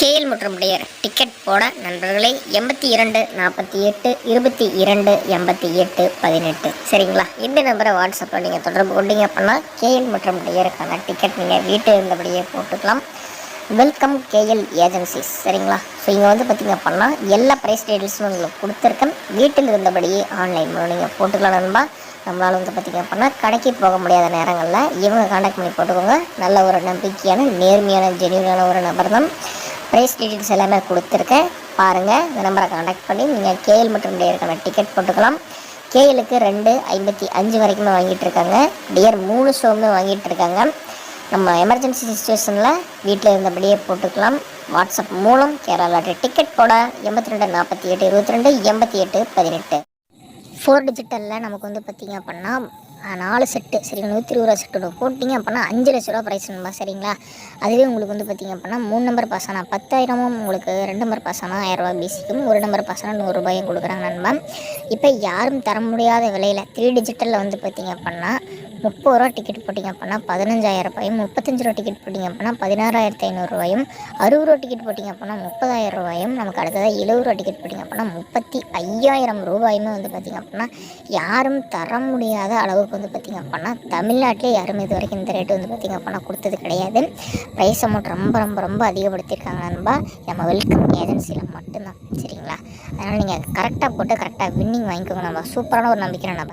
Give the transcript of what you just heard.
KL மற்றும் dear ticket போட நண்பர்களே 82 42 22 88 18 சரிங்களா. இந்த நம்பரை வாட்ஸ்அப்பில் நீங்கள் தொடர்பு கொண்டீங்க அப்படின்னா கேஎல் மற்றும் டியருக்கான டிக்கெட் நீங்கள் வீட்டில் இருந்தபடியே போட்டுக்கலாம். வெல்கம் கேஎல் ஏஜென்சிஸ் சரிங்களா. ஸோ இங்கே வந்து பார்த்திங்க அப்படின்னா எல்லா ப்ரைஸ் டீட்டெயில்ஸும் உங்களுக்கு கொடுத்துருக்கேன். வீட்டில் இருந்தபடியே ஆன்லைன் மூலம் நீங்கள் போட்டுக்கலாம் நண்பா. நம்மளால் வந்து பார்த்திங்க அப்படின்னா கடைக்கு போக முடியாத நேரங்களில் இவங்க கான்டாக்ட் பண்ணி போட்டுக்கோங்க. நல்ல ஒரு நம்பிக்கையான நேர்மையான ஜென்யூனான ஒரு நபர் தான். ப்ரைஸ் டீட்டெயில்ஸ் எல்லாமே கொடுத்துருக்கேன் பாருங்கள். இந்த நம்பரை கான்டாக்ட் பண்ணி நீங்கள் கேஎல் மற்றும் டியருக்கான டிக்கெட் போட்டுக்கலாம். கேஎலுக்கு 2.55 வரைக்குமே வாங்கிட்டு இருக்காங்க. டியர் 3 ஷோவுமே வாங்கிட்டு இருக்காங்க. நம்ம எமர்ஜென்சி சுச்சுவேஷனில் வீட்டில் இருந்தபடியே போட்டுக்கலாம். வாட்ஸ்அப் மூலம் கேரளா டிக்கெட் போட 82 48 22 88 18 4 டிஜிட்டலில் நமக்கு வந்து பார்த்திங்க அப்படின்னா 4 செட்டு சரிங்க. 120 செட்டு போட்டிங்க அப்படின்னா 5 லட்ச ரூபா ப்ரைஸ் நம்பா சரிங்களா. அதுவே உங்களுக்கு வந்து பார்த்திங்க அப்படின்னா 3 நம்பர் பாஸ் ஆனால் 10,000 உங்களுக்கு 2 நம்பர் பாஸ் ஆனால் 1000 ரூபா பிசிக்கும் 1 நம்பர் பாஸ் ஆனால் 100 ரூபாயும் கொடுக்குறாங்க நண்பா. இப்போ யாரும் தர முடியாத விலையில் 3 டிஜிட்டலில் வந்து பார்த்திங்க அப்படின்னா 30 ரூபா டிக்கெட் போட்டிங்க அப்படின்னா 15,000 ரூபாயும், 35 ரூபா டிக்கெட் போட்டிங்க அப்படின்னா 16,500 ரூபாயும், 60 ரூபா டிக்கெட் போட்டிங்க அப்படின்னா 30,000 ரூபாயும், நமக்கு அடுத்ததாக 70 ரூபா டிக்கெட் போட்டிங்க அப்படின்னா 35,000 ரூபாயுமே வந்து பார்த்திங்க அப்படின்னா யாரும் தர முடியாத அளவுக்கு வந்து பார்த்திங்க அப்படின்னா தமிழ்நாட்டிலே யாரும் இது வரைக்கும் இந்த ரேட்டு வந்து பார்த்திங்க அப்படின்னா கொடுத்தது கிடையாது. ப்ரைஸ் அமௌண்ட் ரொம்ப ரொம்ப ரொம்ப அதிகப்படுத்தியிருக்காங்க நண்பா. நம்ம வெல்கம் ஏஜென்சியில் மட்டும்தான் சரிங்களா. அதனால் நீங்கள் கரெக்டாக போட்டு கரெக்டாக வின்னிங் வாங்கிக்கோங்க நண்பா. சூப்பரான ஒரு நம்பிக்கை நண்பா.